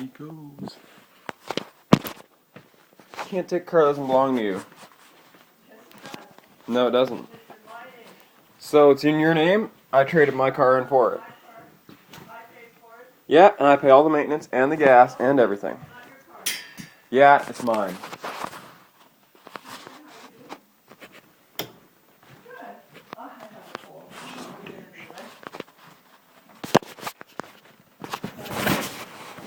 He goes. Can't take a car that doesn't belong to you. No, it doesn't. So it's in your name. I traded my car in for it. Yeah, and I pay all the maintenance and the gas and everything. Yeah, it's mine.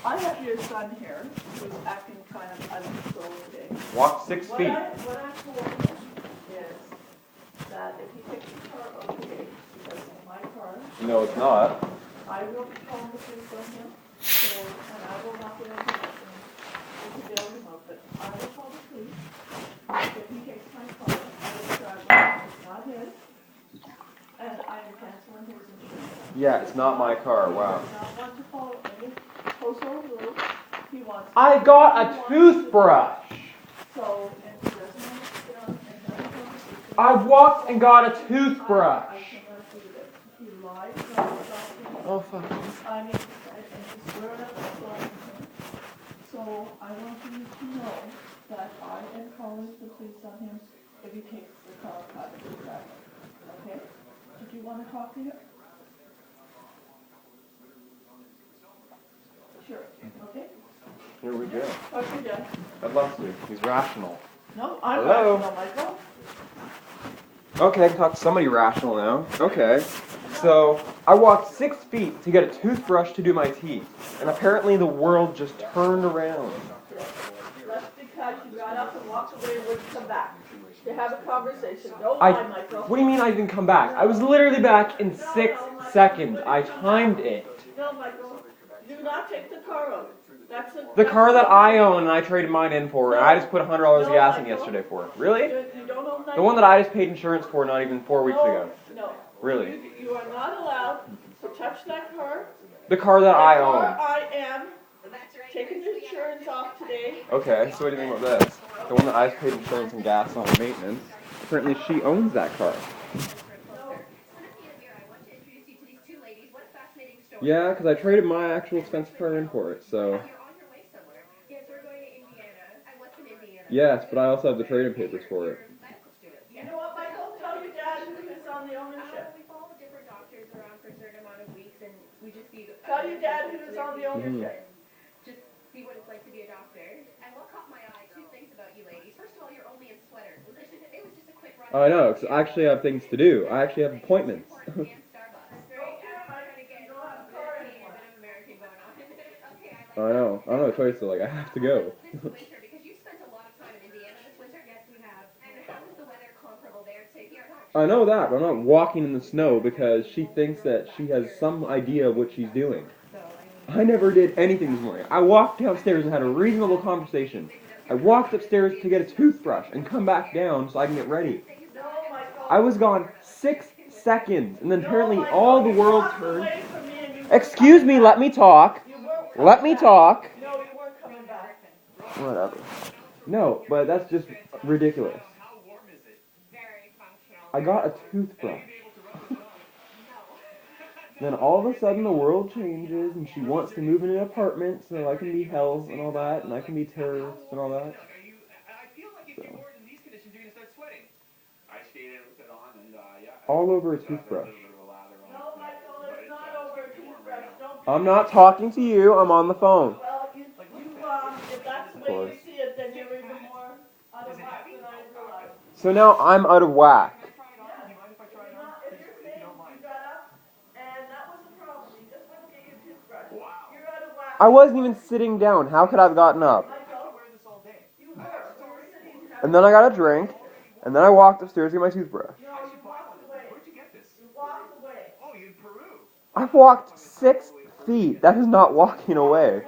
I have your son here, who's acting kind of out of control today. Walk 6 feet. What I told him is that if he takes the car out today, because it's my car, No, it's not. I will be calling the police on him, so, and I will not get anything else, and we can bail him out, but I will call the police. If he takes my car, I will drive it, it's not his, and I am canceling his insurance. Yeah, it's not my car. Wow. He does not want to follow any household rules. He wants. I got a toothbrush. So, and he doesn't want to sit on another conversation. I walked and got a toothbrush. I cannot do this. He lied about it. Oh, fuck. I mean, and he swear up and so on. So, I want you to know that I am calling the police on him if he takes the car out of his driveway. Okay? Did you want to talk to him? Sure. Okay? Here we go. Okay, yeah. I'd love to. He's rational. No, I'm Hello? rational, Michael. Okay, I can talk to somebody rational now. Okay. So, I walked 6 feet to get a toothbrush to do my teeth. And apparently the world just turned around. That's because you got up and walked away and wouldn't come back. To have a conversation. Don't lie, Michael. What do you mean I didn't come back? I was literally back in 6 seconds. I timed it. No, Michael. Do not take the car out. The car that I own and I traded mine in for, and I just put $100 of gas in yesterday for. Really? You don't own that. The one that I just paid insurance for not even 4 weeks ago. No. Really? You are not allowed to touch that car. The car that I The own. car I am taking the insurance off today. Okay, so what do you think about this? The one that I just paid insurance and gas on maintenance. Apparently she owns that car. Yeah, because I traded my actual expensive car in for it, so... Yes, but I also have the trade-in papers for it. You know what, Michael? Tell your dad who is on the ownership. Tell your dad who is on the ownership. Just see what it's like to be a doctor. And what caught my eye, two things about you ladies. First of all, you're only in sweaters. It was just a quick run. I know, because I actually have things to do. I actually have appointments. I know. I don't have a choice, so, like, I have to go. I know that, but I'm not walking in the snow because she thinks that she has some idea of what she's doing. I never did anything this morning. I walked downstairs and had a reasonable conversation. I walked upstairs to get a toothbrush and come back down so I can get ready. I was gone 6 seconds, and then apparently all the world turned. Excuse me, let me talk. Let me talk. No, you weren't coming back. Whatever. No, but that's just ridiculous. I got a toothbrush. Then all of a sudden the world changes and she wants to move in an apartment so I can be hell and all that, and I can be terrorist and all that. So. All over a toothbrush. No, Michael, it's not over a toothbrush. I'm not talking to you, I'm on the phone. Well, if that's the way you see it, then you're even more out of whack than I realized. So now I'm out of whack. If you're saying you got up, and that was the problem, you just wouldn't get your toothbrush. You're out of whack. I wasn't even sitting down. How could I have gotten up? You were sitting. And then I got a drink, and then I walked upstairs to get my toothbrush. No, you walked away. Where'd you get this? You walked away. Oh, you in Peru? I walked 6 feet. That is not walking away.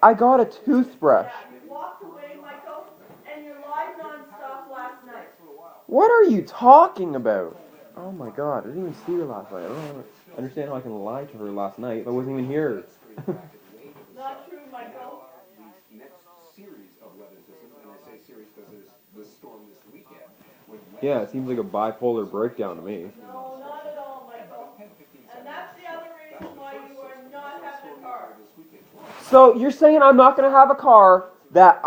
I got a toothbrush. You walked away, Michael, and you lied nonstop last night. What are you talking about? Oh my god, I didn't even see her last night. I don't understand how I can lie to her last night if I wasn't even here. Not true, Michael. Yeah, it seems like a bipolar breakdown to me. No, not at all, Michael. And that's the other reason why you are not having a car. So you're saying I'm not going to have a car that